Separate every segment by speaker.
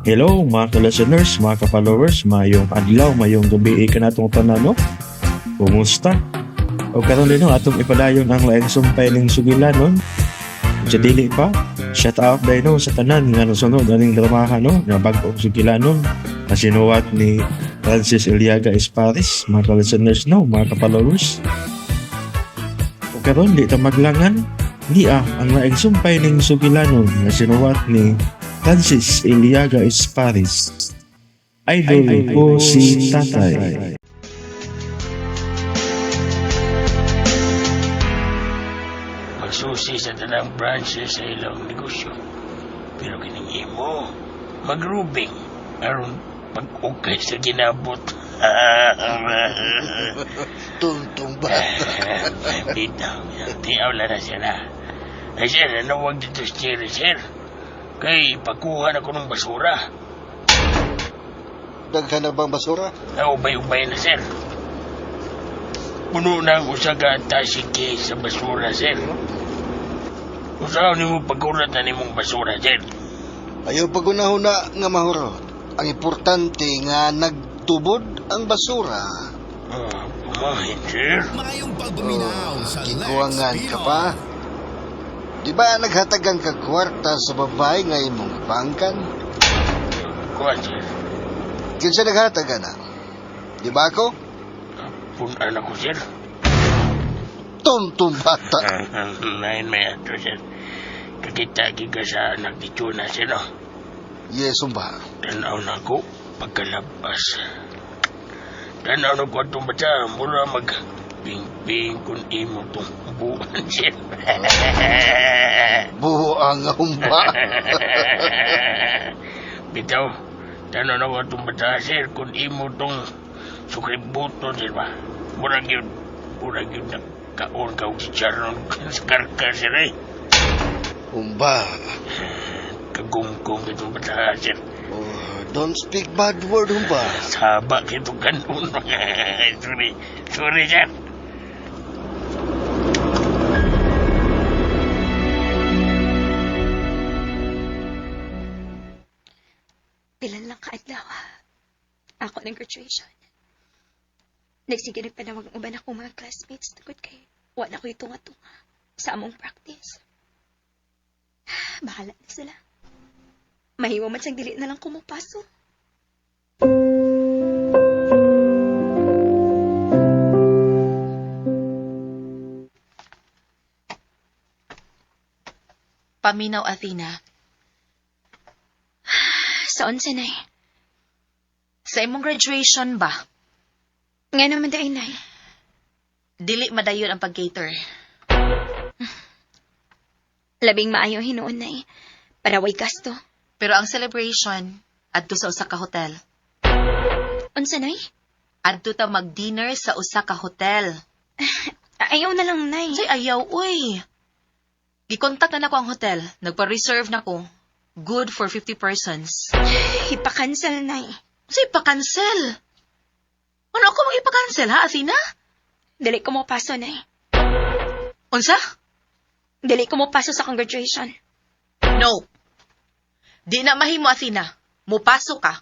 Speaker 1: Hello mga ka-listeners, mga ka-followers, mayong adlaw, mayong gabi ka natong tanan, no? Kumusta? O karon din no, atong ipadayon ang laing sumpay ning sugilanon. Sa dili pa, shout out day no sa tanan nga nasunod aning dramahan no, nga bag-ong sugilanon na sinuwat ni Francis Iliaga Esparis, mga ka-listeners no, mga ka-followers. O karon di ta maglangan, ang laing sumpay ning sugilanon nga sinuwat ni Francis Iliaga Esparis. Idol ko si Tatay.
Speaker 2: Magsusi sa tanang branches sa ilang negosyo. Pero kining imo, magrubing aron pag-ukay sa ginabot.
Speaker 3: Tuntong bata.
Speaker 2: Bitaw, tiyaw lang na siya na. Ay sir, ano wag dito sir, sir? Kay pagkuha na ko ng basura.
Speaker 3: Daghan na bang basura?
Speaker 2: Naubay-ubay na sir. Puno na ang usa ka tasike sa basura, sir. Usaw ni mo pagkulat na ni mong basura, sir.
Speaker 3: Ayaw pagunahuna nga mahurot. Ang importante nga nagtubod ang basura.
Speaker 2: Pumahin, sir.
Speaker 4: Mayong pagbuminaw sa
Speaker 3: Kikuwangan
Speaker 4: Lex
Speaker 3: ka
Speaker 4: Pino.
Speaker 3: pa? Di ba naghatagang ka kwarta sa babae nga imong bangkan?
Speaker 2: Kuha, sir.
Speaker 3: Kinsa naghatagan na? Di ba ako?
Speaker 2: Punan ako, sir.
Speaker 3: Tuntong bata.
Speaker 2: Nain may ato, sir. Kakita ka sa anak ni Chuna, sir, no?
Speaker 3: Yes, umba.
Speaker 2: Tanaw na ako pagkalabas. Tanaw na ko itong bata. Mura mag-ping-ping kung imo itong buwan, sir.
Speaker 3: Buang umba.
Speaker 2: Bitaw, tanaw na ko itong bata, sir. Kung imo itong sukributo, sir ba? Murag yun na kaon ka si Charon sa karka, sir, eh.
Speaker 3: Umba.
Speaker 2: Kagungkong itong bata, sir.
Speaker 3: Oh, don't speak bad word, umba.
Speaker 2: Saba kito ganun. Sorry, sir.
Speaker 5: Pilan lang kaadlaw. Ako ng graduation. Nagsigilip pa na mag-uban akong mga classmates tungkol kay wala ko itunga-tunga sa among practice. Bahala na sila. Mahiwa man siyang dili na lang kumupaso.
Speaker 6: Paminaw, Athena.
Speaker 5: Saon sanay?
Speaker 6: Sa imong graduation ba?
Speaker 5: Nga naman dahil nay.
Speaker 6: Dili madayon ang pag-cater.
Speaker 5: Labing maayo hinuon nay. Para way gasto.
Speaker 6: Pero ang celebration, adto sa usa ka hotel.
Speaker 5: Unsa nay?
Speaker 6: Adto ta mag-dinner sa usa ka hotel.
Speaker 5: Ayaw na lang nay.
Speaker 6: Say ayaw, uy. Gikontak na nako ang hotel. Nagpa-reserve na ko. Good for 50 persons.
Speaker 5: Ipa-cancel nay.
Speaker 6: Say pa-cancel. Ano ako mag-ipa-cancel, ha, Athena?
Speaker 5: Dili ko mo paso nay.
Speaker 6: Unsa?
Speaker 5: Dili ko mo paso sa graduation.
Speaker 6: No. Di na mahimo, Athena. Mupaso ka.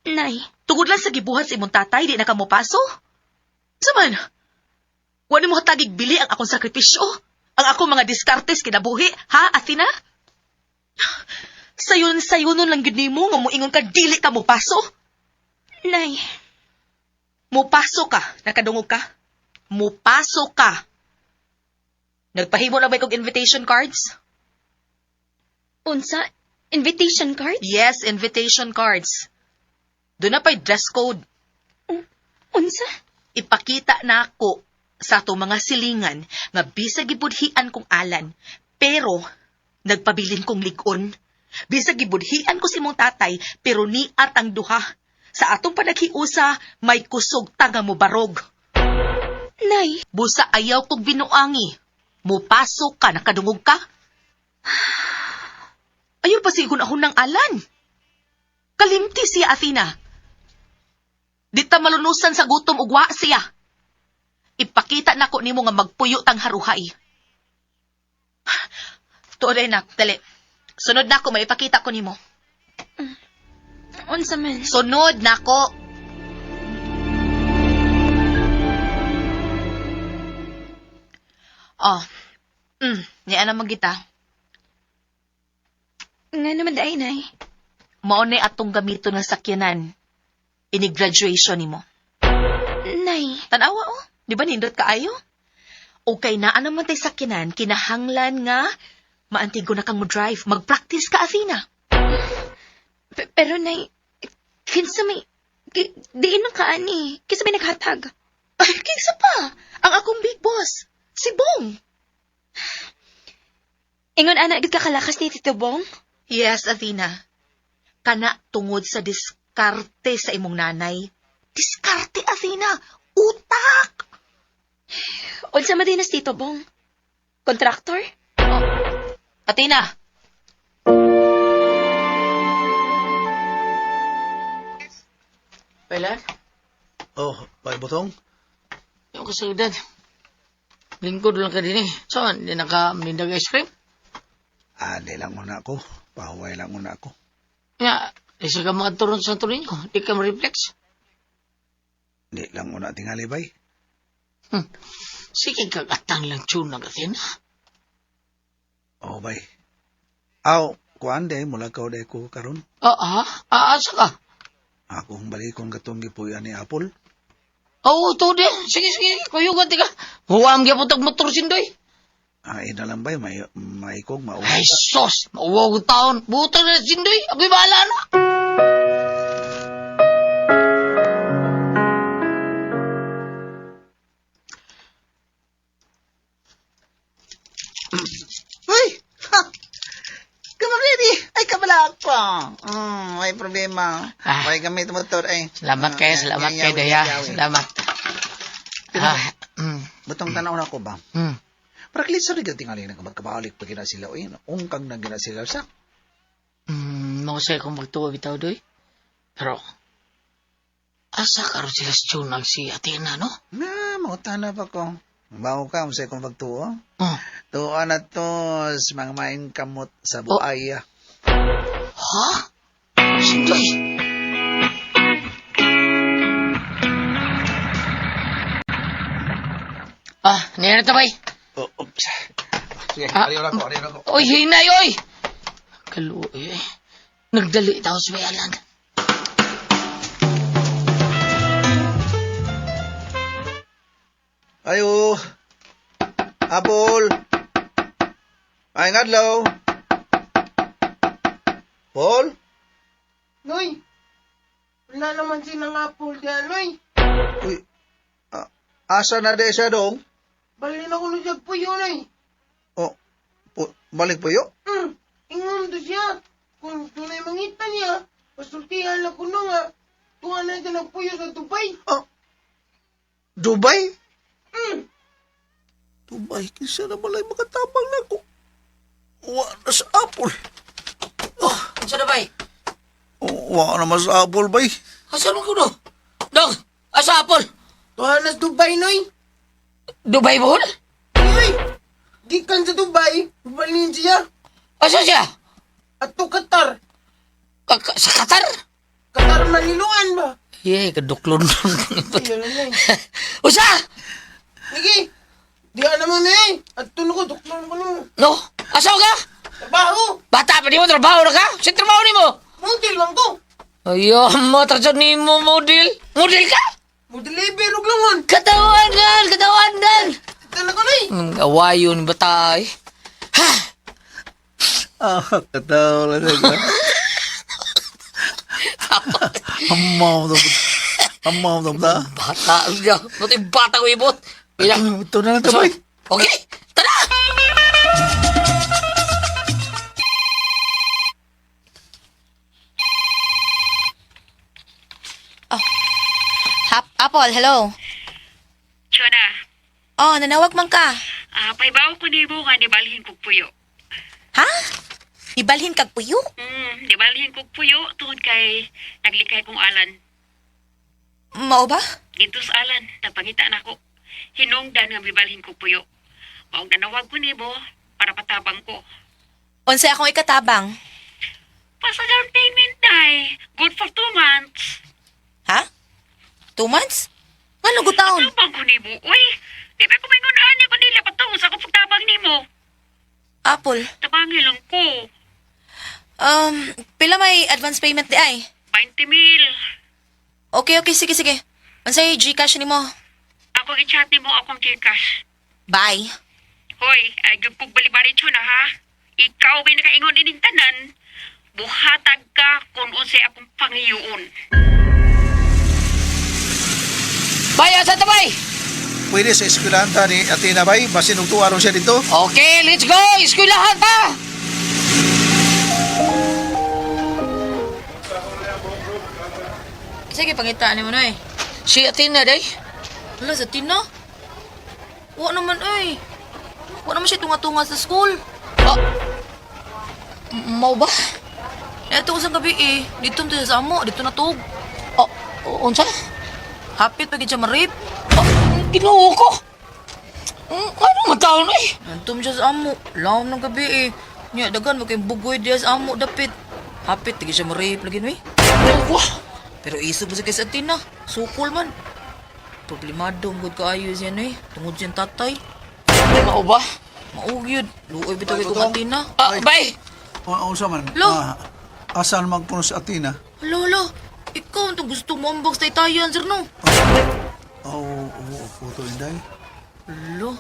Speaker 5: Nay.
Speaker 6: Tugod lang sa gibuhat sa imong tatay, di na ka mupaso? Saman, wala mo hatagig bili ang akong sakripisyo. Ang akong mga diskartes kinabuhi, ha, Athena? Sayon lang gid nimo nga moingon ka dili ka mupaso.
Speaker 5: Nay.
Speaker 6: Mupaso ka, nakadungog ka. Mupaso ka. Nagpahimo na ba kog invitation cards?
Speaker 5: Unsa? Invitation card?
Speaker 6: Yes, invitation cards. Doon na pa'y dress code.
Speaker 5: Unsa?
Speaker 6: Ipakita na ako sa ato mga silingan nga bisag gibudhian kong alan, pero nagpabilin kong ligon. Bisag gibudhian ko si mong tatay, pero niat ang duha. Sa atong panaghiusa, may kusog tanga mo barog.
Speaker 5: Nay.
Speaker 6: Busa ayaw kong binuangi. Mupasok ka, nakadungog ka. Ayaw pa sigon ako ng alan. Kalimti siya, Athena. Di ta malunusan sa gutom ugwa siya. Ipakita na ko nimo nga magpuyo tang haruhay. Tuoday nak, dali. Sunod na ako, maipakita ko nimo.
Speaker 5: Unsa man?
Speaker 6: Sunod nako. Oh. Niya na magita.
Speaker 5: Nga naman daay, nay.
Speaker 6: Mao ni atong gamito ng sakyanan. Ini-graduation nimo.
Speaker 5: Nay,
Speaker 6: Tanawa oh. Di ba nindot kaayo? Okay na naman tay sakyanan, kinahanglan nga maantigo na kang mo drive. Mag-practice ka, Athena.
Speaker 5: pero nay, kinsa may... Diin ang kaani. Kinsa may naghatag.
Speaker 6: Ay, kinsa pa? Ang akong big boss, si Bong.
Speaker 5: Ingon ana agad kakalakas ni Tito Bong?
Speaker 6: Yes, Athena. Kana tungod sa diskarte sa imong nanay. Diskarte, Athena. Utak!
Speaker 5: Unsa man din Tito Bong? Kontraktor?
Speaker 6: Athena!
Speaker 7: Pailan?
Speaker 3: Oh, Bay Butong?
Speaker 7: Yung kasaludan. Lingkod lang ka din eh. Saan? Di naka-mindag ice cream?
Speaker 3: Di lang muna ako. Pahuway lang muna ako.
Speaker 7: Nga, isa ka mga turon sa turin ko. Di ka ma-reflex.
Speaker 3: Di lang muna tingali, Bay.
Speaker 7: Sige kag atang lang tune ng Athena.
Speaker 3: Oh, Bay. Aw, kuan de, mula ka de ko karon.
Speaker 7: Asa ka?
Speaker 3: Akong balikong katong gipuyan ni Apple.
Speaker 7: Oo, to din. Sige. Kuyugan, tika. Huwam gyud putag motor sindoy.
Speaker 3: Ina lang, Bay. Maikog, mauwa.
Speaker 7: Ay, sos! Mauwaw ko taon. Butang na sindoy. Ako'y bahala na.
Speaker 8: Uy! Ha! Come on, ready. Ay, kabala ako. May problema. May gamit motor ay.
Speaker 7: Salamat kayo, Daya. Salamat.
Speaker 3: Butong tanaw na ko ba? Paraklit sa rin tingali na magkabalik pag gina sila. Uy, ungkang na gina sila sa.
Speaker 7: Mausay kong magtuwa bitaw doy. Pero, asa karon sila sa tsunag si Athena, no?
Speaker 3: Mautana pa ko. Bago ka, masaya kong pagtuo.
Speaker 7: Oh.
Speaker 3: Tuwa na to, sa mga main kamot sa buaya.
Speaker 7: Ha? Sindoy? Niyan na tabay.
Speaker 3: Oops. Sige,
Speaker 7: aliw na ko. Oy, hinay, oy! Kaluoy, eh. Nagdali itaw sa bayalan.
Speaker 3: Ayo. Apple. Ay, ngadlaw. Paul?
Speaker 9: Noy, wala naman sinang apple dyan, Noy.
Speaker 3: Uy, asa na de siya dong?
Speaker 9: Balin ako na siya po yun, Noy.
Speaker 3: Balik po yun?
Speaker 9: Ingon to siya. Kung tunay mangita niya, pasultihan na kuno nga. Tuwa na siya ng puyo sa Dubai.
Speaker 3: Dubai? Dubai, kisa na malay makatabang na ko. Wala sa Apple.
Speaker 7: Sa dabay?
Speaker 3: Wala naman sa Apple, bay.
Speaker 7: Asa mo ko, no? Dong, asa apol?
Speaker 9: Tuwa na sa Dubai, Noy.
Speaker 7: Dubai bohol?
Speaker 9: Noy, gikan sa Dubai, balin siya.
Speaker 7: Asa siya?
Speaker 9: At to Qatar.
Speaker 7: Sa Qatar?
Speaker 9: Qatar maniluan ba?
Speaker 7: Yay, kaduklon.
Speaker 9: Ayun na, Noy.
Speaker 7: Usa!
Speaker 9: Sige, di ka naman na eh. At tuno ko, duklon ko nimo.
Speaker 7: No, asa ka?
Speaker 9: Trabaho,
Speaker 7: Bata pa di mo, trabaho na ka? Sa trabaho ni mo?
Speaker 9: model lang ko.
Speaker 7: Ayaw, matrasyon ni mo, model. Model ka?
Speaker 9: Modeliver og langon.
Speaker 7: Katawanan!
Speaker 9: Tala ko, Noy.
Speaker 7: Awayo ni batay. Ha?
Speaker 3: Katawa lang siya. Amaw na ba?
Speaker 7: Bata siya. Buti bata ko ibot. Bilang.
Speaker 3: Ito na lang ito, bay.
Speaker 7: Okay, tara!
Speaker 10: Apple, hello.
Speaker 11: Chona,
Speaker 10: Oh, nanawag man ka.
Speaker 11: paibaw ko ni mo nga nibalhin kog puyo.
Speaker 10: Ha? Ibalhin kag puyo?
Speaker 11: Nibalhin kog puyo tungod kay naglikay kong alan.
Speaker 10: Mao ba?
Speaker 11: Dito sa alan, nagpangita na ko. Hinungdan nga bibalhin kog puyo. Maong nanawag ko ni mo para patabang ko.
Speaker 10: Unsay akong ikatabang?
Speaker 11: Pasa down payment, day. Good for 2 months.
Speaker 10: Ha? 2 months? Ano gutaon?
Speaker 11: Ano bang kunin mo? Uy, di ba kumingunaan niya kung nila patungos ako pagtabang ni mo?
Speaker 10: Apple.
Speaker 11: Tabangin lang ko.
Speaker 10: Pila may advance payment di ay?
Speaker 11: 20 mil.
Speaker 10: Okay, sige. Unsay Gcash nimo?
Speaker 11: Ako i-chat ni mo akong Gcash.
Speaker 10: Bye.
Speaker 11: Hoy, ay yung pagbalibari na ha. Ikaw may nakaingon ining tanan. Buhatag ka kung unsay akong panghiyuon.
Speaker 7: Bay, asa ta bay?
Speaker 8: Pwede sa eskwelahan ta ni Athena bay, basin og tuwaron siya dito.
Speaker 7: Okay, let's go! Eskwelahan ta!
Speaker 10: Sige, pangitaan mo na eh.
Speaker 7: Si Athena, day.
Speaker 10: Wala, sa Tina? Wa naman eh. Wa naman siya tunga-tunga sa school.
Speaker 7: Mau ba?
Speaker 10: Ito usang gabi eh. Dito mo sa amo, dito na tug.
Speaker 7: Unsa?
Speaker 10: Hapit pagin siya ma-rape.
Speaker 7: Ginoo ko. Ano mataon eh?
Speaker 10: Nantom siya sa amo. Laom ng gabi eh. Nya, dagan mo kayong bugoy diya sa amo, dapit. Hapit, tagi siya ma-rape lagi no eh. Pero isog sa kay sa Tina. Sukol man. Problemado ang good kaayos yan eh. Tungod siyang tatay.
Speaker 7: Mau ba?
Speaker 10: Maugyod. Luoy bitaw kay kong Tina.
Speaker 7: Bay!
Speaker 8: Unsa man?
Speaker 10: Lo.
Speaker 8: Asan magpuno si Athena?
Speaker 10: Hala. Ikaw itong gusto mo ang box tayo-tayan, sir, no?
Speaker 8: Puto inday.
Speaker 10: Hala.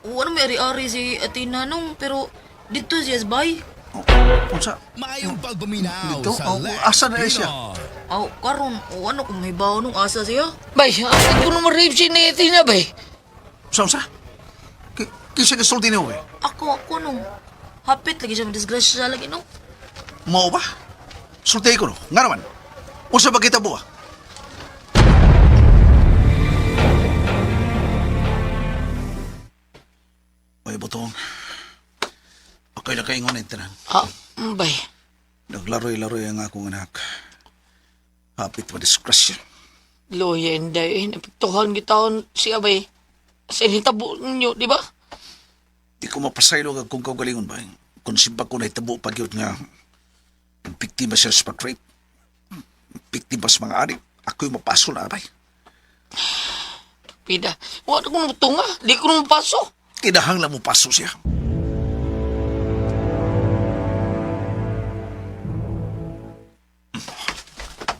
Speaker 10: Ano may ari-ari si Athena nung, pero dito siya bay.
Speaker 8: Unsa?
Speaker 4: Mayong pagbuminaw
Speaker 8: Dito?
Speaker 4: sa
Speaker 8: Asa na siya?
Speaker 10: Aw, karon, ano kung may bawa nung asa siya?
Speaker 7: Bay, ako ko naman rape si ni Athena, bay.
Speaker 8: Unsa? Kisa kasulti niyo eh?
Speaker 10: Ako nung. Hapit lagi siya madisgrasya lagi nung.
Speaker 8: Mao ba? Sulti ko no? Nga naman. Unsa ba kita buwa? Ay, butong. Okay na kayo ngunit tanan.
Speaker 7: Bay.
Speaker 8: Naglaroy-laroy ang akong anak. Hapit pa disgrasya.
Speaker 7: Loya, inday. Napiktuhan gitaon siya, bay. Sa initabo ninyo, di ba?
Speaker 8: Di ko mapasaylo kung kaugalingon ba. Kung simpa ko na itabo pag yun nga. Biktima siya sa pag-rape. Biktima sa mga adik. Ako'y mapaso na, abay.
Speaker 7: Pida. Wala ko naman tunga. Di ko naman paso.
Speaker 8: Kinahang lang mo paso siya.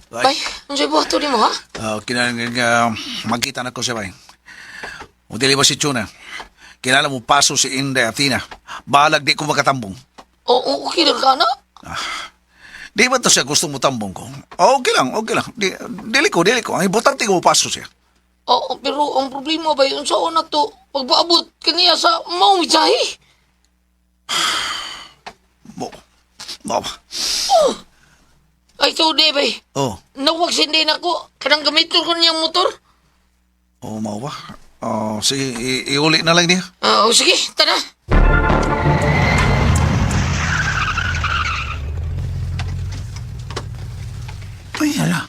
Speaker 7: Bay, ano sa'yo buhato ni mo, ha?
Speaker 8: Kinahang magkita na ko siya, bay. O dili ba si Chuna? Kinala mo paso si Inday Athena. Balag di ko makatambong.
Speaker 7: Oo, okay lang ka na.
Speaker 8: Di ba to siya gusto mo tambong ko? Okay lang. Dili ko. Ang importante ko paso siya.
Speaker 7: Oo, pero ang problema ba yun saan na to? Pagbaabot kaniya sa maumitsahi.
Speaker 8: Mo ba?
Speaker 7: Ay, so di ba?
Speaker 8: Oh.
Speaker 7: Nawag sindi na ko. Kanang gamitin ko niyang motor.
Speaker 8: Oh, mau ba? Sige, iuli na lang niya.
Speaker 7: Sige, tara.
Speaker 8: Ay, hala.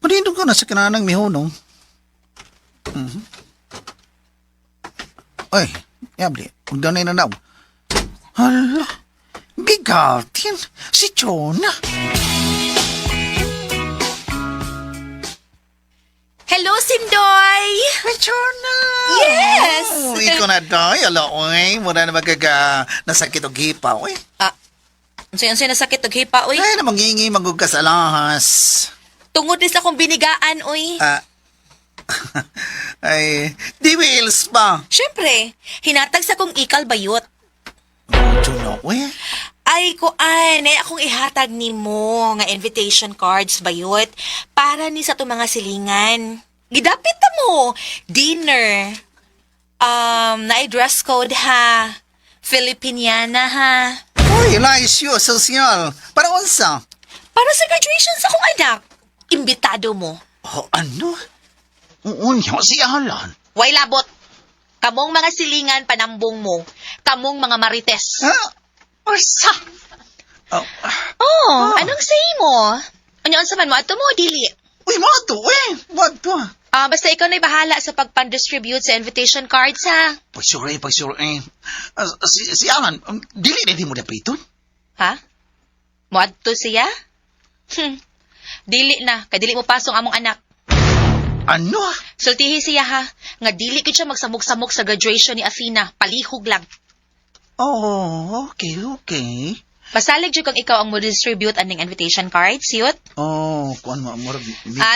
Speaker 8: Manindong ka na sa kananang mihonong. Ay, yabli. Magdanay na daw. Hala. Bigatin. Si Chona.
Speaker 10: Hello, Sindoy!
Speaker 8: Ay, Chona.
Speaker 10: Yes!
Speaker 8: Oh, ikaw na daw. Hala, oy. Muna na magaga nasakit o gipa, oy.
Speaker 10: Unsay nasakit og hipa, uy?
Speaker 8: Ay, namangingi magug ka sa lahas.
Speaker 10: Tungod ni sa akong binigaan, uy.
Speaker 8: Ay, di wheels ba?
Speaker 10: Siyempre, hinatag sa kong ikal bayot.
Speaker 8: Chona, oy.
Speaker 10: Ay, akong ihatag ni mo nga invitation cards bayot para ni sa to mga silingan. Gidapit ta mo. Dinner. Na dress code ha. Filipiniana ha.
Speaker 8: Uy, laisyo, sosyal. Para unsa?
Speaker 10: Para sa graduation sa akong anak. Imbitado mo.
Speaker 8: Oh, ano? Unyo, si Alan.
Speaker 10: Way labot. Kamong mga silingan panambong mo. Kamong mga marites.
Speaker 8: Ursa?
Speaker 10: Anong say mo? Ano sa man mo? Ato mo, dili.
Speaker 8: Uy, mato, Mato.
Speaker 10: Basta ikaw na'y bahala sa pagpan-distribute sa invitation cards, ha?
Speaker 8: Pag-sure. Si Alan, dili na di mo dapiton?
Speaker 10: Ha? Moadto siya? Dili na, kay dili mo pasong among anak.
Speaker 8: Ano?
Speaker 10: Sultihi siya ha, nga dili gid siya magsamok-samok sa graduation ni Athena, palihog lang.
Speaker 8: Oh, okay.
Speaker 10: Pasalig jud kung ikaw ang mo-distribute aning invitation card, siyot?
Speaker 8: Oh, kuan mo amor.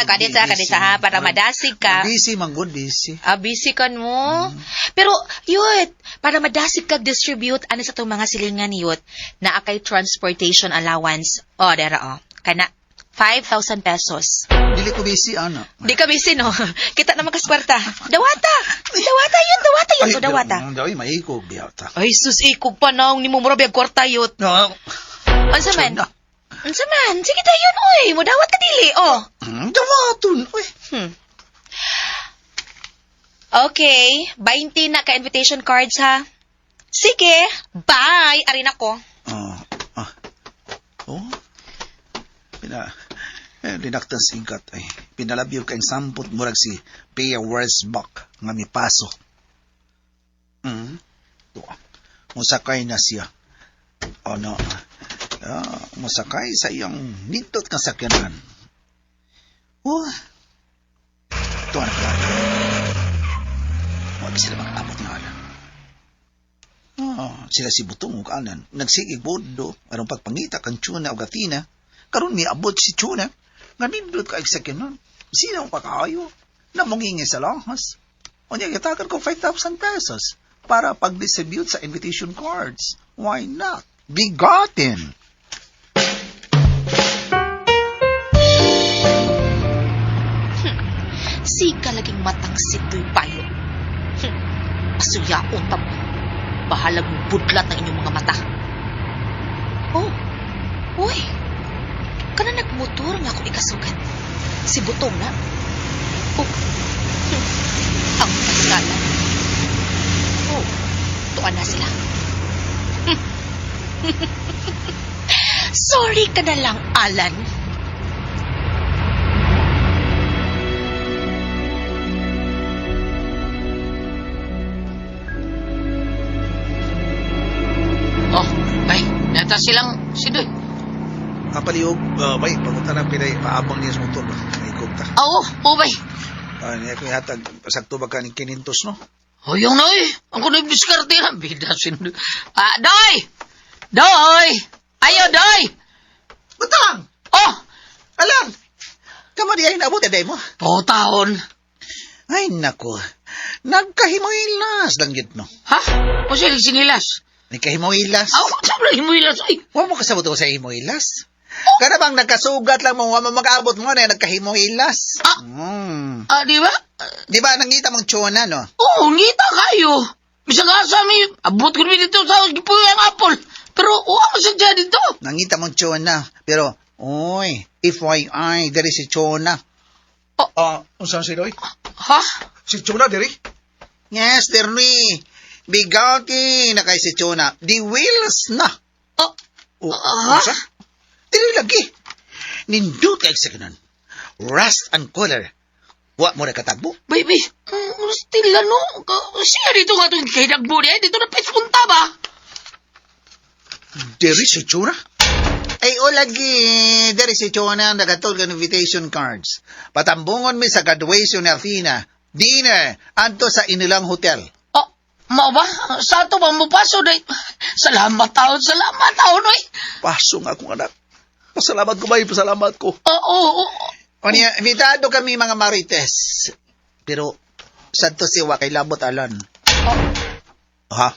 Speaker 10: Kadita ha, para madasig ka.
Speaker 8: Busy, busy.
Speaker 10: Busy kan mo. Pero, yut, para madasig ka distribute ano sa itong mga silingan yut, na akay transportation allowance. Dera kana, 5,000 pesos.
Speaker 8: Dili ko busy, ana.
Speaker 10: Di ka busy, no? Kita naman kaswarta. Dawata yun.
Speaker 8: Ay, maikog, biyata.
Speaker 10: Ay, sus, ikog pa na, ni mo murabiyag kwarta yut.
Speaker 8: No.
Speaker 10: Ansa man? Sige dayon, oy, mudawat ka dili,
Speaker 8: Dawaton, oy.
Speaker 10: Okay, 20 na ka invitation cards, ha? Sige, bye, arin ako.
Speaker 8: Dinaktan singkat ay pinalabyo kang sampot murag si Pia Wurzbach nga mipaso. Musakay na siya. Musakay sa iyang nindot nga sakyanan. Ito na pala. Huwag sila makaabot nga alam. Sila si Butong ug anan nagsigig bodo arong pagpangita kang Chuna ug Athena karon miabot si Chuna nga nindot ka sakyanan. Sino ang pakaayo? Namungingi sa lahas. Unya gitakan ko 5,000 pesos para pag-distribute sa invitation cards. Why not? Bigotin!
Speaker 10: Sika laging matang sitoy payo. Pasuyaon pa mo. Bahalag mo budlat ng inyong mga mata. Uy. Kana nagmotor nga ako ikasugat. Si Butong na. Ang pasgalan. Tuan na sila. Sorry ka na lang, Alan.
Speaker 7: Nata silang sidoy.
Speaker 8: Kapaliyog, bay, pagunta na pinay paabang niya sa motor. Ikog ta.
Speaker 7: Bay.
Speaker 8: Niya ko yatag, pasagto ba ka ng kinintos, no?
Speaker 7: Yung noy, ang kunay diskarte na. Bida sinudoy. Doy! Doy! Ayo, Doy!
Speaker 8: Butang! Alang! Kamo di ay naabot, eday mo?
Speaker 7: Taon.
Speaker 8: Ay, nako. Nagkahimuilas lang yun, no?
Speaker 7: Ha? O siya sinilas?
Speaker 8: Nagkahimuilas?
Speaker 7: Sabi lang himuilas, ay.
Speaker 8: Huwag mo kasabot ko sa himuilas. Kada bang nagkasugat lang mo, mag-abot mo na nagkahimuilas.
Speaker 7: Di ba?
Speaker 8: Di ba, nangita mong Chona, no?
Speaker 7: Ngita kayo. Misang asa mi, abot ko rin dito sa gipuyang apple. Pero, mo siya dyan dito.
Speaker 8: Nangita mong Chona, pero, FYI, dari si Chona. Saan si Roy?
Speaker 7: Ha?
Speaker 8: Si Chona, dari? Yes, dari. Bigati na kay si Chona. Di wheels na. Sa? Dili lagi. Nindot kay sa kanan. Rust and color. Wa mo na katagbo?
Speaker 7: Baby, still no? Siya dito nga itong kainagbo niya. Dito na punta ba?
Speaker 8: Dari si Chona? Ay, lagi. Dari si Chona nagatol ka invitation cards. Patambungon mi sa graduation ni Athena. Dinner. Anto sa inilang hotel.
Speaker 7: Mao ba? Sa ito ba mo paso, day? Salamat taon, oy.
Speaker 8: Paso nga akong anak. Pasalamat ko ba? Pasalamat ko.
Speaker 7: Oo.
Speaker 8: Niya, invitado kami mga marites. Pero, santo siwa kay labot alan. Ha?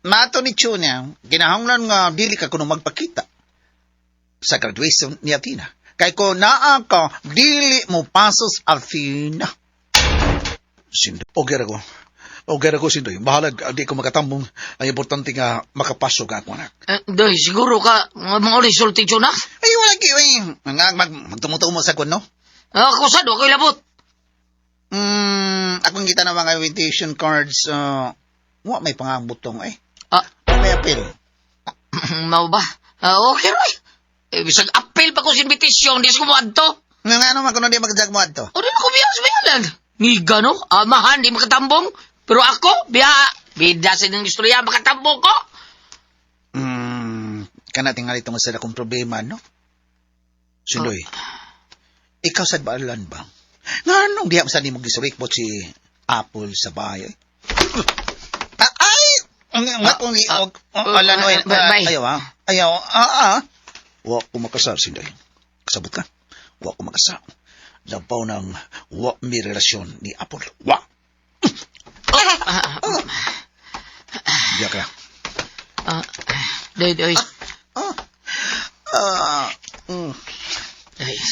Speaker 8: Mato ni Chuna, ginahanglan nga dili ka kuno magpakita sa graduation ni Athena. Kay ko naa ka, dili mo pasos Athena. Sindo. Okay ko sindoy. Bahalag, di ko makatambong. Ang importante nga makapasok ka ako, anak.
Speaker 7: Day, siguro ka, mga resulti dyan na?
Speaker 8: Ay, wala kiyo magtumutumo sa kun, no?
Speaker 7: Ako sad, ako'y labot.
Speaker 8: Akong kita na mga invitation cards, may pangambutong, may apel.
Speaker 7: Mau ba? Okay, Roy. Bisag apel pa ko sa invitation, di sa kumuad to.
Speaker 8: Nga naman, kung di magkajag mo ato.
Speaker 7: O, di na ko biya sa bayalan. Ngiga, no? Amahan, di makatambong. Pero ako, bida sa inyong istorya, makatambong ko.
Speaker 8: kana tingali tungod sa akong problema, no? Sundoy, ikaw sad baalan ba? Nga nung diha sa ni mo gisurikbot si Apple sa bahay. Ay! Nga kung liog. Alanoy. Ayaw. Wa ko makasal, Sinday. Kasabot ka? Wa ko makasal. Labaw ng wa may relasyon ni Apple. Wa! Diya ka.
Speaker 7: Doy.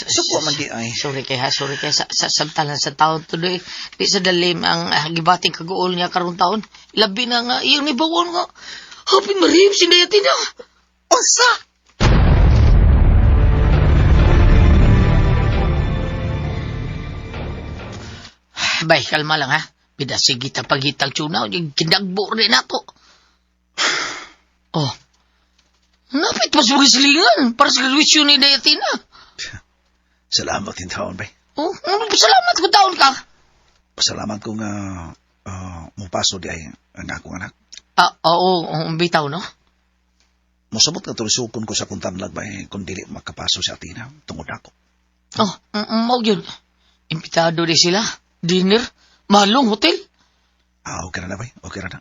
Speaker 8: Suko man di ay.
Speaker 7: Sorry kay sa samtalan sa taon to doy. Di sa dalim ang gibating kaguol niya karong taon. Labi na nga iyang nibawon nga. Hapin marihim sindayatin na.
Speaker 8: Unsa?
Speaker 7: Bay, kalma lang ha. Bida sige ta paghitag tsunaw. Yung kinagbo rin ako. Oh. Napit pa sa silingan para sa graduation ni Dayatina.
Speaker 8: Salamat din taon, bay.
Speaker 7: Oh, salamat ko taon ka.
Speaker 8: Pasalamat ko nga mupaso di ay ang akong anak.
Speaker 7: Oo, bitaw, no?
Speaker 8: Musabot nga tulisukon ko sa kuntanlag ba kung dili makapaso sa Atina tungod ako.
Speaker 7: Oh, mau yun. Impitado di sila. Dinner. Malong hotel.
Speaker 8: Okay na bay. Okay na.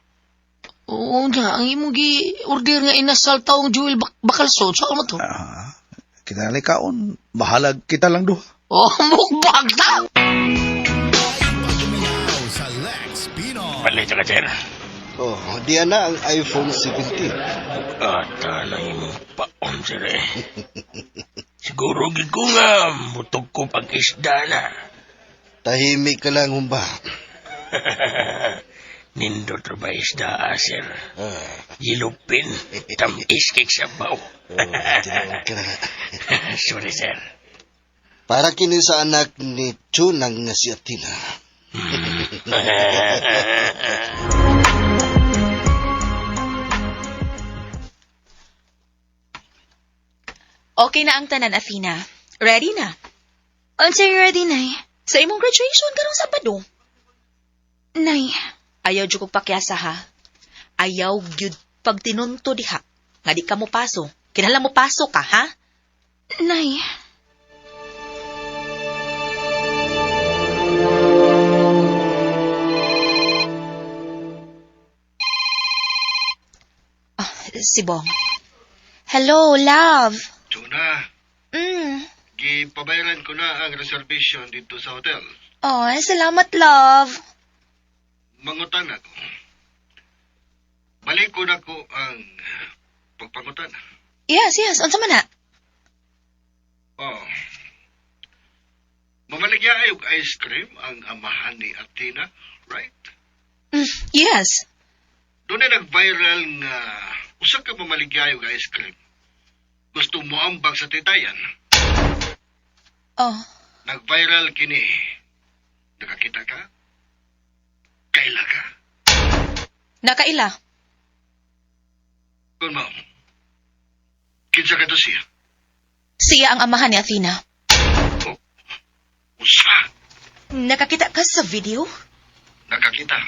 Speaker 7: Oo nga, ang imong gi-order nga inasal taong Jewel Bakalso. Saan mo to?
Speaker 8: Kita kaon, bahalag kita lang duha.
Speaker 7: Oh, mukbang ta!
Speaker 4: Sa Lex Pinoy.
Speaker 2: Balik ka, sir.
Speaker 3: Oh, diyan na ang iPhone 17.
Speaker 2: Lang yung paon, sir eh. Siguro ko nga, mutog ko pag-isda na.
Speaker 3: Tahimik ka lang, humba.
Speaker 2: Nindot ba isda, sir? Yilupin, tamis kik sabaw.
Speaker 3: Tinawag ka na.
Speaker 2: Sorry, sir.
Speaker 3: Para kini sa anak ni Chunang nga si Atina.
Speaker 10: Okay na ang tanan, Athena. Ready na.
Speaker 5: Unsay ready, Nay?
Speaker 10: Sa imong graduation karong Sabado.
Speaker 5: Nay.
Speaker 10: Ayaw jud kog pakyasa ha. Ayaw gyud pag tinunto diha. Nga di ka mo paso. Kinahanglan mo paso ka, ha?
Speaker 5: Nay.
Speaker 10: Si Bong. Hello, love.
Speaker 3: Chuna, gipabayaran ko na ang reservation dito sa hotel.
Speaker 10: Oh, salamat, love.
Speaker 3: Mangutan ako. Balik ko na ko ang pagpangutan.
Speaker 10: Yes. Unsa man na?
Speaker 3: Oh. Mamaligya ayog ice cream ang amahan ni Athena, right?
Speaker 10: Yes.
Speaker 3: Doon na nag-viral nga usa ka mamaligya ayog ice cream. Gusto mo ambag sa titayan.
Speaker 10: Oh.
Speaker 3: Nag-viral kini. Nakakita ka? Kaila ka?
Speaker 10: Nakaila.
Speaker 3: Kung mo, kinsa ka to siya?
Speaker 10: Siya ang amahan ni Athena.
Speaker 3: Oh, usa?
Speaker 10: Nakakita ka sa video?
Speaker 3: Nakakita.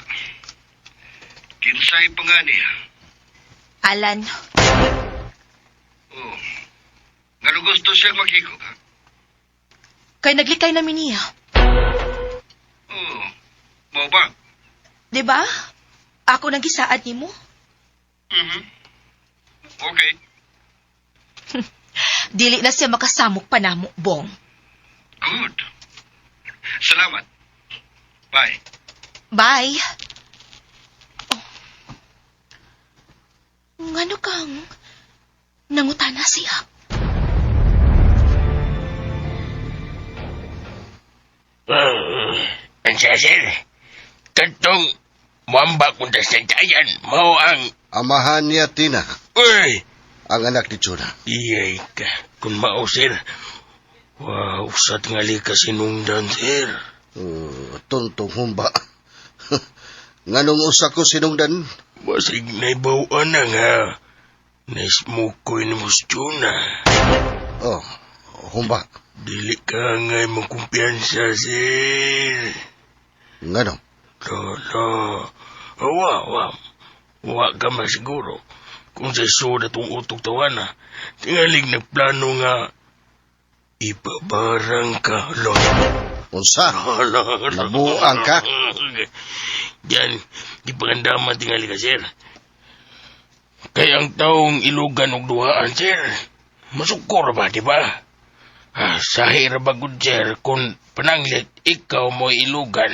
Speaker 3: Kinsay pa nga niya?
Speaker 10: Alan.
Speaker 3: Oh, nga gusto siya maghiko ka?
Speaker 10: Kay naglikay namin niya.
Speaker 3: Oh, mau ba?
Speaker 10: Diba? Ako nagisaad ni mo.
Speaker 3: Okay.
Speaker 10: Dili na siya makasamok pa namo, Bong.
Speaker 3: Good. Salamat. Bye.
Speaker 10: Bye. Oh. Ngano kang nangutana siya?
Speaker 2: Ang sasir, kantong mamba kung tasnagdayan, mo ang...
Speaker 3: Amahan ni Athena,
Speaker 2: Uy!
Speaker 3: ang anak ni Chuna.
Speaker 2: Iyay ka, kung mao, sir. Wow, usat nga li ka sinungdan, sir.
Speaker 3: Tuntong humba. Nganong usa ko sinungdan?
Speaker 2: Basig na ibawaan na nga. Naismukoy ni Mustuna.
Speaker 3: Oh, humba.
Speaker 2: Dili ka nga mong kumpiyansa, sir.
Speaker 3: Ngano?
Speaker 2: Lolo. Wa ka masiguro. kung sa isod atong utok tawana, tingalig nagplano nga ipabarang ka, lo.
Speaker 3: Unsa? Labuang ka?
Speaker 2: Diyan, di pagandaman tingali ka, sir. Kaya ang taong ilugan og duhaan, sir. Masukor ba, di ba? Sahir ba, good sir, kung pananglit, ikaw mo ilugan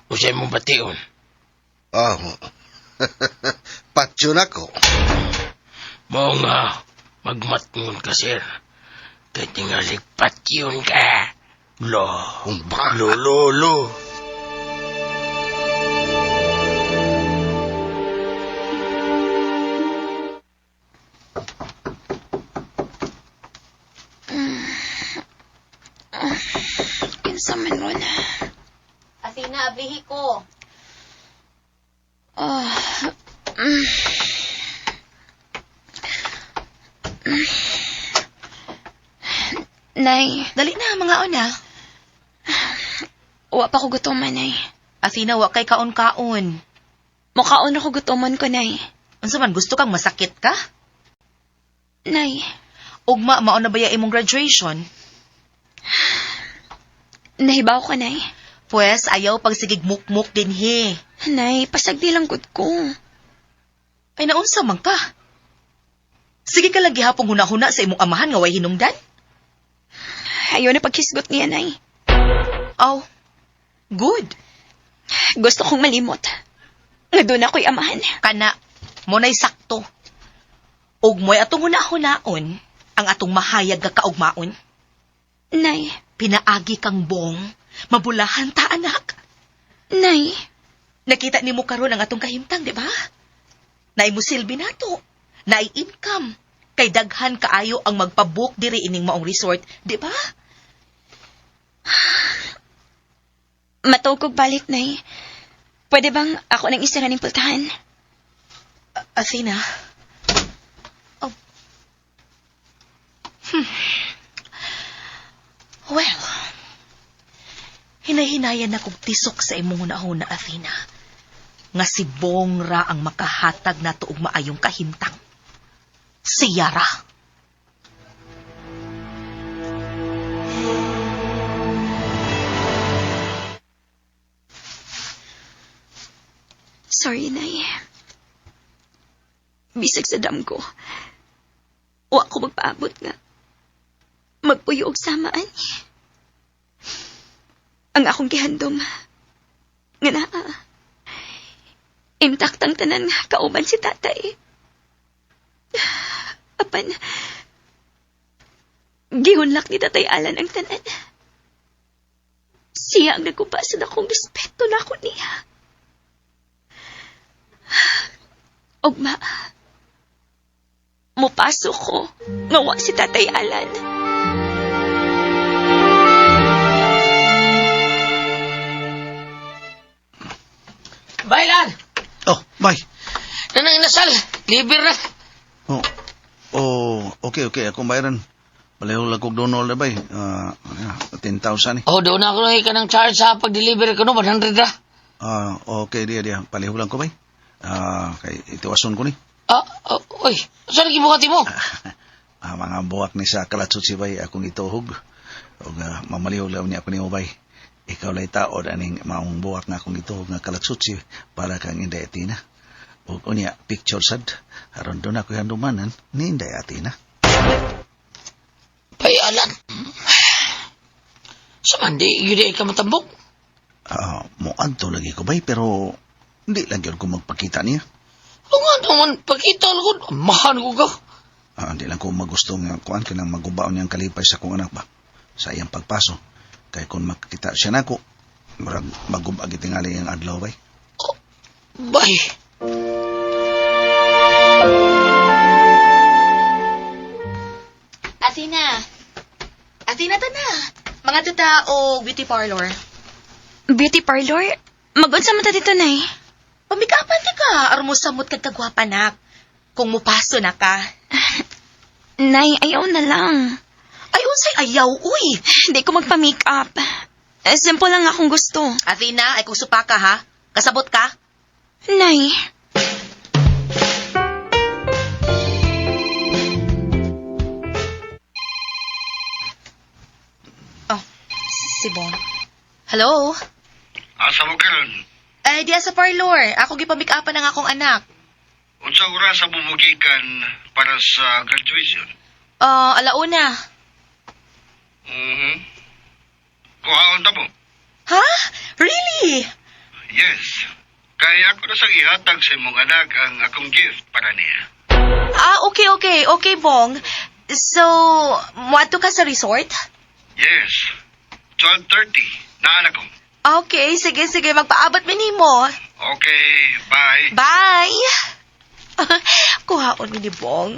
Speaker 2: o siya mong bation.
Speaker 3: Oh, patyon ako.
Speaker 2: Mao nga, magmatngon ka, sir. Kaya tingali patyon ka. Lo. Lo.
Speaker 5: Kinsa man ron.
Speaker 10: Athena, ablihi ko.
Speaker 5: Nay,
Speaker 10: Dali na, mga ona.
Speaker 5: wa pa ko gutoman, nay.
Speaker 10: Athena, wa kay kaon-kaon.
Speaker 5: Mukaon ako gutoman ko, nay.
Speaker 10: Unsa man, gusto kang masakit ka?
Speaker 5: Nay,
Speaker 10: Ugma, mao na ba ya imong graduation?
Speaker 5: nahibaw ko, nay.
Speaker 10: Pues, ayaw pagsigig mukmuk din he.
Speaker 5: Nay, pasagdi lang gud ko.
Speaker 10: Ay, naunsa man ka? Sige ka lang gihapong huna-huna sa imong amahan nga way hinungdan?
Speaker 5: Ayaw na paghisgot niya, nay.
Speaker 10: Oh, good.
Speaker 5: Gusto kong malimot. Nga doon ako'y amahan.
Speaker 10: Kana, mo na'y sakto. Ug mo'y atong huna-hunaon, ang atong mahayag nga kaugmaon.
Speaker 5: Nay,
Speaker 10: Pinaagi kang bong, mabulahan ta, anak.
Speaker 5: nay,
Speaker 10: Nakita nimo karon ang atong kahimtang, di ba? Naay mo silbi nato. Naay income. Kay daghan kaayo ang magpabook diri ining maong resort, di ba?
Speaker 5: matugog balik, nay. Pwede bang ako nang isa ning pultahan?
Speaker 10: Athena. Oh. Well, hinay-hinayan na kong tisok sa imong hunahuna, Athena. Nga si Bong ra ang makahatag na tuog maayong kahimtang. Si Yara.
Speaker 5: Sorry, nay. Bisag sa dam ko. Wa ko magpaabot nga. Magpuyo og samaan. Ang akong gihandom. Nga naa. Imtaktang tanan nga kauban si tatay. Apan, gihunlak ni Tatay Alan ang tanan. Siya ang nagkupasad akong respeto na ako niya. Ugma, mupasok ko nga wa si Tatay Alan.
Speaker 7: Bailan!
Speaker 8: Oh, bye.
Speaker 7: Nanang inasal, liber na.
Speaker 8: Okay. Akong bayaran. Balayo lang kong donol na bay. 10,000 eh.
Speaker 7: Oh, doon ako na ka ng charge sa pag-deliver ko no, 100 na.
Speaker 8: Okay, dia. Palihog lang ko bay. Kay itiwason ko ni.
Speaker 7: Uy, saan naging bukati mo?
Speaker 8: Mga buwak ni sa kalatsot si bay akong ituhog. O mamalihog lang niya ako ni Ubay. Ikaw lay taod aning maong buwak nga akong ituhog nga kalatsot si para kang Inday Atina. O niya, picture sad. Aron doon ako handumanan ni Inday Atina.
Speaker 7: Alan. Samandi, yun ka matambok?
Speaker 8: Muadto lagi ko bay, pero hindi lang yun ko magpakita niya.
Speaker 7: Nga naman, pakita lang ko, amahan ko ka.
Speaker 8: Hindi lang ko magusto nga kuan ka nang magubaon niyang kalipay sa kong anak ba. Sa iyang pagpaso. Kaya kung makita siya na ko, magubag itingali ang adlaw bay.
Speaker 7: Bay.
Speaker 10: Athena ta na. Mga tuta o beauty parlor.
Speaker 5: Beauty parlor? Mag-unsa man ta dito, nay?
Speaker 10: Pamikapan ti ka, armusamot kag kagwapanak. Kung mupaso na ka.
Speaker 5: Nay, ayaw na lang.
Speaker 10: Ay, unsay ayaw, uy.
Speaker 5: Hindi ko magpa-makeup. Simple lang akong gusto.
Speaker 10: Athena, ay kung supa ka ha? Kasabot ka?
Speaker 5: Nay.
Speaker 6: Hello?
Speaker 12: Asa mo karon?
Speaker 6: Diya sa parlor. Ako gipamik-upan ng akong anak.
Speaker 12: Unsa oras sa bumugikan para sa graduation?
Speaker 6: Alauna.
Speaker 12: Kuhaon ta mo?
Speaker 6: Ha? Really?
Speaker 12: Yes. Kaya ako na sang ihatag sa imong anak ang akong gift para niya.
Speaker 6: Okay. Okay, Bong. So, muadto ka sa resort?
Speaker 12: Yes. 12:30. Naanak ko.
Speaker 6: Okay, sige. Magpaabot mi nimo.
Speaker 12: Okay, bye.
Speaker 6: Bye! Kuhaon mi ni Bong.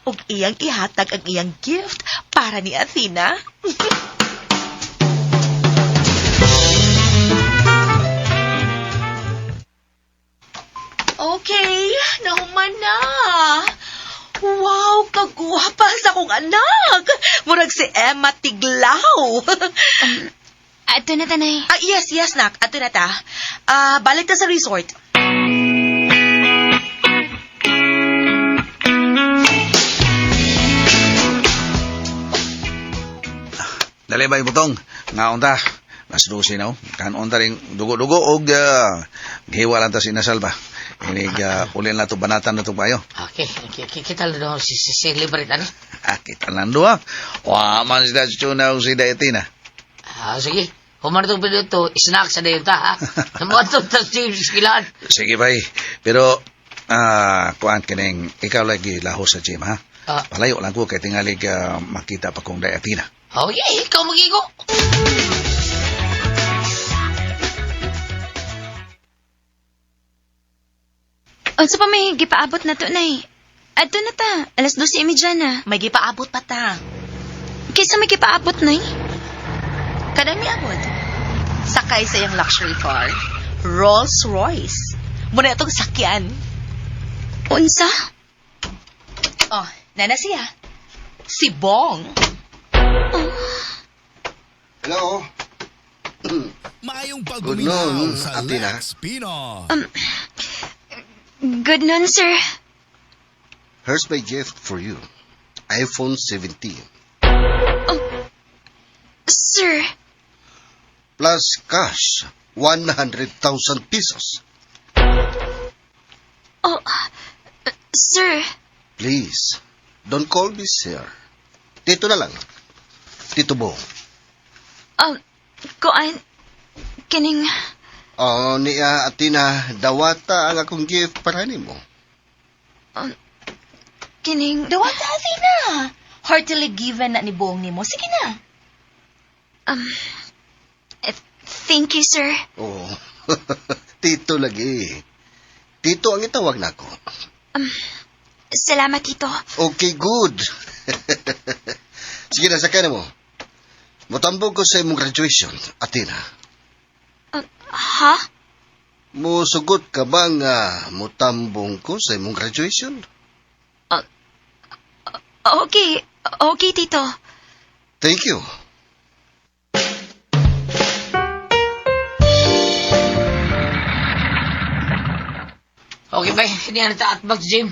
Speaker 6: Ug iyang ihatag ang iyang gift para ni Athena. Okay, nahuman na. Wow, kaguwapa sa akong anak. Murag si Emma Tiglaw.
Speaker 5: Ato na, tanay.
Speaker 6: Yes, nak. Ato na ta. Balik ta sa resort.
Speaker 8: Dali ba ibutong? Ngaon ta. Las 12 na. Kanon ta rin dugo-dugo o gihiwa lang ta sinasal ba? Inig ulin na to banatan na to bayo.
Speaker 7: Okay. Kita lang doon si celebrate ano?
Speaker 8: Kita lang doon. Man si Chuna o si Daetina.
Speaker 7: Sige. Humar itong pwede ito, snack sa dayon ta, ha? Namuha itong James kilaan.
Speaker 8: Sige bay. Pero, kuan kining, ikaw lagi laho sa gym, ha? Palayo lang ko kay tingalig makita pa kong Daetina.
Speaker 7: Okay, ikaw magigo.
Speaker 5: Unsa pa may gipaabot na to, nay? Ato na ta. 12:30 na.
Speaker 6: May gipaabot pa ta.
Speaker 5: Kaysa may gipaabot, nay?
Speaker 6: Kadami abot. Sakay sa iyang luxury car. Rolls Royce. Muna itong sakyan.
Speaker 5: Unsa?
Speaker 6: Oh, nana siya. Si Bong.
Speaker 3: Hello?
Speaker 4: Maayong
Speaker 3: Good
Speaker 4: pagbuminaw
Speaker 3: noon,
Speaker 4: sa
Speaker 3: Athena.
Speaker 4: Lex Pino.
Speaker 5: Good noon, sir.
Speaker 3: Here's my gift for you. iPhone 17.
Speaker 5: Sir,
Speaker 3: Plus cash. 100,000 pesos.
Speaker 5: sir.
Speaker 3: Please, don't call me sir. Tito na lang. Tito Bong.
Speaker 5: Kuan, kining,
Speaker 3: Niya Athena, dawata ang akong gift para nimo.
Speaker 5: kining,
Speaker 6: Dawata, Athena. Heartily given na ni Bong ni mo. Sige na.
Speaker 5: thank you, sir.
Speaker 3: Oh, Tito lagi. Tito ang itawag nako.
Speaker 5: Salamat, Tito.
Speaker 3: Okay, good. Sige na, sakay na mo. Mutambog ko sa imong graduation, Athena.
Speaker 5: Ha?
Speaker 3: Musugot ka ba nga mutambong ko sa imong graduation?
Speaker 5: Okay. Okay, Tito.
Speaker 3: Thank you.
Speaker 7: Okay ba? Hindi na ta atbag sa gym.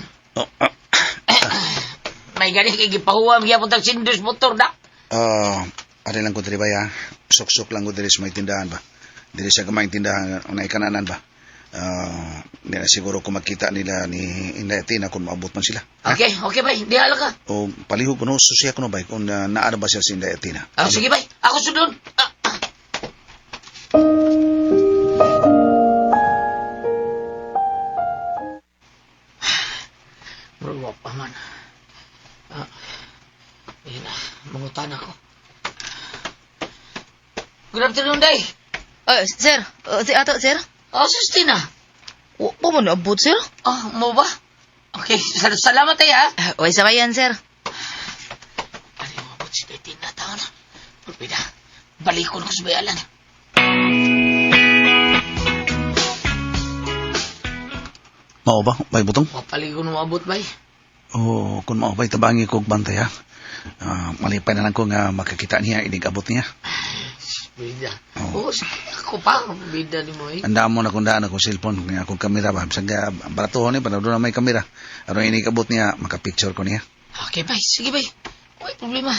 Speaker 7: May galing kay gipahuwam gyapon tag sindos motor da.
Speaker 8: Ari lang ko diri ba ya? Sok-sok lang ko diri sa may tindahan ba? Diri sa gamay tindahan na ikananan ba? Hindi na siguro kung makita nila ni Daetina kung maabot man sila.
Speaker 7: Okay ba? Di hala ka.
Speaker 8: O palihog ko no, susiya ko no ba kung naara ba siya si Daetina.
Speaker 7: Sige ba? Ako sunod. Bro, paman. Ayun na, mangutan ako. Good afternoon, Day.
Speaker 6: Sir. Si ato, sir.
Speaker 7: Sustina.
Speaker 6: Pa mo naabot, sir?
Speaker 7: Mo ba? Okay, salamat tayo, ha?
Speaker 6: Way sabayan, sir.
Speaker 7: Ano yung mabot si Daetina? Tao na. Pulpida, balikon ko sa bayalan.
Speaker 8: Mao ba? Bay butong?
Speaker 7: Mapalikon mo abot, bay.
Speaker 8: O kung mao bay tabangi kog bantay ha. Malipay na lang ko nga makakita niya inig abot niya.
Speaker 7: Bida. Oo, ako pa. Bida ni mo eh.
Speaker 8: Anda mo na kung daan ako cellphone nga akong kamera ba. Bisag baratuhon ni panado na may kamera. Aron inig abot niya makapicture ko niya.
Speaker 7: Okay, bay. Sige, bay. Uy, problema.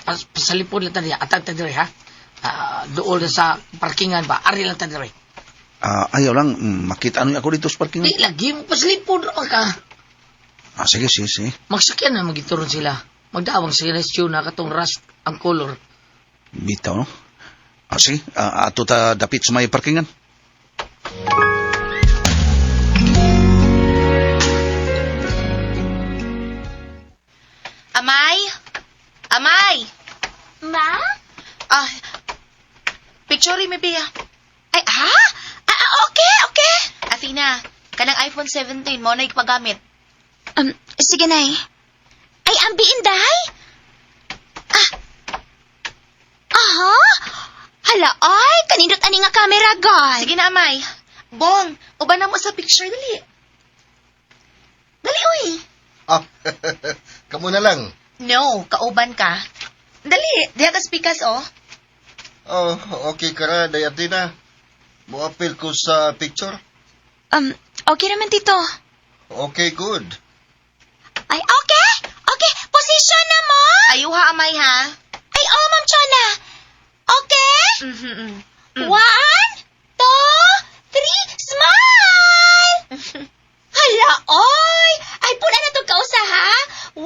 Speaker 7: Pasalipon lang tayo. Atag-tag diri, ha? Doon sa parkingan ba? Ari lang tadiri.
Speaker 8: Ayaw lang, makita ano ako dito sa parking.
Speaker 7: Di lagi mo paslipod naman ka.
Speaker 8: Sige.
Speaker 7: Magsakyan na magituron sila. Magdawang sila sa tuna katong rust ang color.
Speaker 8: Bitaw, no? Sige, ato ta dapit sa may parkingan.
Speaker 6: Amay!
Speaker 5: Ma?
Speaker 6: Picture mi biya.
Speaker 5: Ay, ha? Okay.
Speaker 6: Athena, kanang iPhone 17 mo na ipagamit.
Speaker 5: Sige, Nay. Ay, ambiin, Day? Aha? Hala, ay, kanindot ani nga camera, God.
Speaker 6: Sige na, Amay. Bong, uban na mo sa picture, dali. Dali, uy.
Speaker 3: Kamu na lang.
Speaker 6: No, kauban ka. Dali, diha ka speakers, oh.
Speaker 3: Oh, okay ka ra, Dayatina. Muapil ko sa picture.
Speaker 5: Okay naman, Tito.
Speaker 3: Okay, good.
Speaker 5: Ay, okay. Okay, position na mo.
Speaker 6: Ayuha, Amay, ha?
Speaker 5: Ay, Ma'am Chona. Okay? 1, 2, 3, smile! Hala, oy! Ay, pula na itong kausa, ha? 1,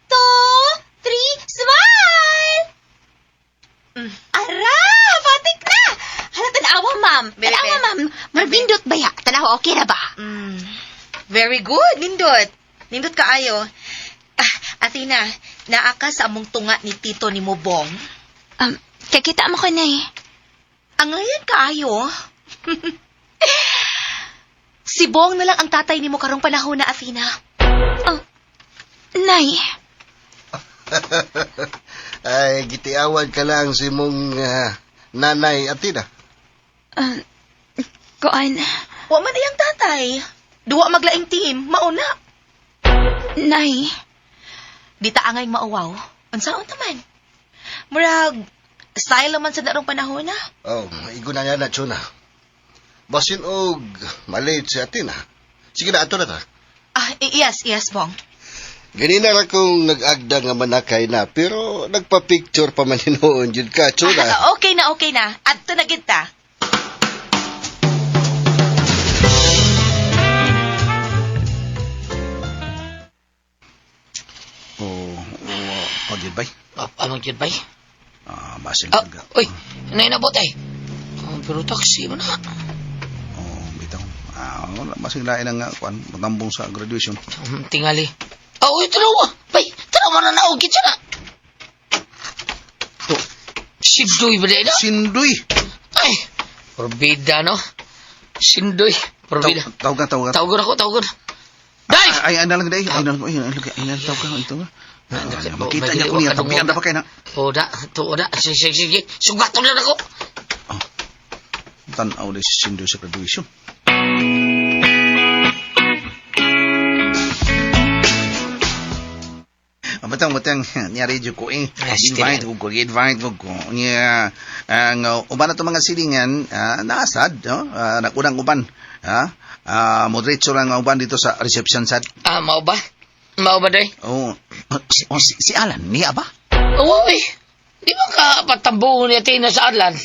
Speaker 5: 2, 3, smile! Ara, patik na! Hala, tanawa, ma'am.
Speaker 6: Bebe.
Speaker 5: Tanawa, ma'am. Marbindot ba ya? Tanawa, okay na ba?
Speaker 6: Very good, Nindot. Nindot kaayo. Athena, naa ka sa among tunga ni Tito ni Mobong.
Speaker 5: Kakita mo ko na eh.
Speaker 6: Ang layan kaayo. Si Bong na lang ang tatay ni mo karong panahon na, Athena.
Speaker 5: Nay.
Speaker 3: Ay, gitiawan ka lang si mong nanay Athena.
Speaker 5: Kuan.
Speaker 6: Wa man iyang tatay. Duwa maglaing team, mauna.
Speaker 5: Nay.
Speaker 6: Di ta angay mauwaw. Unsaon naman? Murag, style naman sa darong panahon na.
Speaker 3: Oh, maigo na nga na, Chuna. Basin og malate si Athena. Sige na, ato na ta.
Speaker 6: Yes, Bong.
Speaker 3: Ganina lang kung nag-agda nga manakay na, pero nagpa-picture pa man hinoon yun ka, Chuna.
Speaker 6: Okay na. Adto na kita.
Speaker 8: Pagyud bay?
Speaker 7: Amang yun bay?
Speaker 8: Basin
Speaker 7: Uy, nainabot eh. Pero taxi mo na.
Speaker 8: Bitaw. Basin lain ang kuan, matambong sa graduation.
Speaker 7: Tingali. Uy, tanawa. Bay, tanawa na naugit siya na. Sindoy ba na?
Speaker 8: Sindoy?
Speaker 7: Ay, porbida, no? Sindoy, porbida.
Speaker 8: Tawag.
Speaker 7: Tawag. Day!
Speaker 8: Ay, lang, day. Ay, tawag ka. Ito nga. Makita niya ko niya. Tapian na pa kayo na.
Speaker 7: Oda. Sige. Sugato na ako.
Speaker 8: Tanaw na si Sindoy sa graduation. Matang nyari dyan ko invite ko niya ang uban na itong mga silingan naasad nakunang uban moderate lang uban dito sa reception sad.
Speaker 7: Mao ba day?
Speaker 8: Si Alan niya ba?
Speaker 7: Uy, di ba ka patambungon ni Athena sa Alan?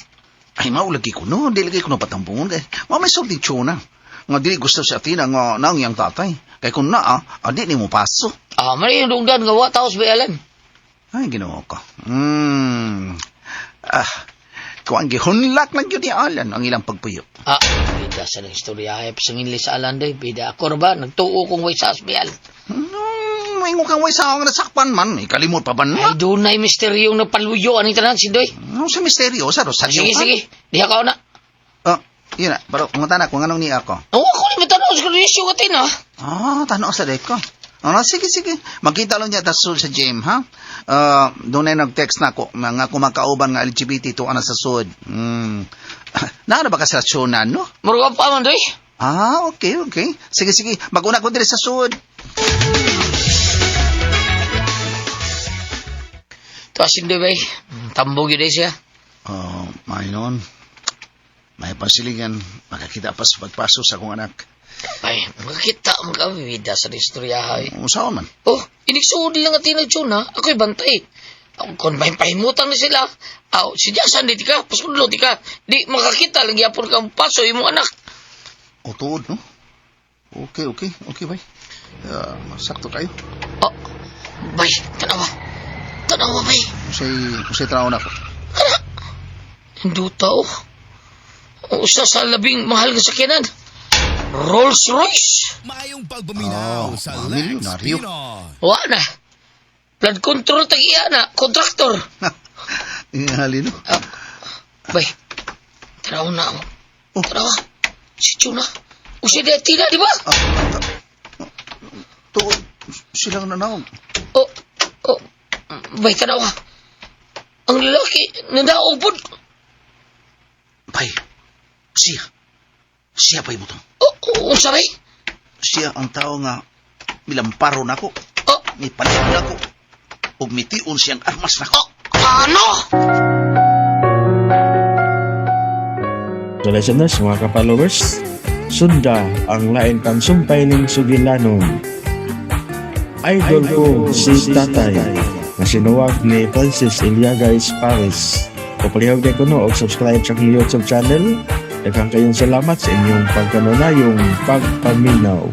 Speaker 8: Ay maulagi ko no, di lagi ko na patambungon may sorting tsuna nga di gusto si Athena nga nangyang tatay kay kung di ni mo paso.
Speaker 7: Mali yung dungdan nga wataos ba Alan?
Speaker 8: Ay, ginawa ko. Kung ang gihunlak lang yun ni Alan ang ilang pagpuyo.
Speaker 7: Bida sa ng istorya. Ay, pasangin sa Alan day. Bida ako ba? Nagtuo kong way sa asbial.
Speaker 8: May kang way sa akong nasakpan man. Ikalimot pa ba na?
Speaker 7: Ay, doon na yung misteryo na paluyo. Anong tanan, Sindoy?
Speaker 8: Sa misteryo, sa Rosario.
Speaker 7: Sige. Diha ka na.
Speaker 8: Yun na. Pero kung tanak, kung anong niya ako.
Speaker 7: Ako ni tanong sa kondisyon atin, ha?
Speaker 8: Tanong sa deko. Sige. Magkita lang niya tasul sa gym, ha? Doon ay nag-text na ako, mga kumakauban nga LGBT to ana sa sud. Naano ba ka sa rasyonan, no?
Speaker 7: Maruga pa man, doy.
Speaker 8: Okay. Sige. Mag-una ko dire sa sud.
Speaker 7: Ito asin doy, bay. Tambog yun siya.
Speaker 8: Mayroon. May pasilingan. Makakita pa sa pagpaso sa akong anak.
Speaker 7: Ay, makakita mo kami, bida sa istorya, hay.
Speaker 8: Saan man?
Speaker 7: Inigsudi lang atin na June, ha? Ako'y bantay. Kung may pahimutang na sila, si Jason, di ka, pasudlo, di ka, di makakita, lagi apon kang paso, imong anak.
Speaker 8: O tuod, no? Okay, bay. Sakto kayo.
Speaker 7: Bay, tanawa, bay.
Speaker 8: Usay tanaw na ko.
Speaker 7: Hindi tao. Usa sa labing mahal nga sakyanan. Rolls Royce.
Speaker 4: Mayong pagbuminaw sa
Speaker 8: mga
Speaker 4: Lex
Speaker 8: milyonaryo.
Speaker 4: Pinoy.
Speaker 7: Wala. Blood control tag-iya na, kontraktor.
Speaker 8: Ingali, no?
Speaker 7: Bay, tanaw na ako. Tanawa, si Chuna. Usa di tina, di ba?
Speaker 8: Tuod, silang nanaw.
Speaker 7: Bay, tanawa. Ang lalaki, nadaobod.
Speaker 8: Bay, siya pa'y butang.
Speaker 7: Unsa bay?
Speaker 8: Siya ang tao nga milamparo na ko. Mipalit na ko. Ug mitiun siyang armas na ko.
Speaker 7: Ano?
Speaker 1: So listeners, mga ka-followers, sunda ang lain kang sumpay ning sugilanon. Idol ko si Tatay na sinuwag ni Francis Iliaga Paris. Papalihog din ko no og subscribe sa aking YouTube channel. Daghang kayong salamat sa inyong pagkanunayong pagpaminaw.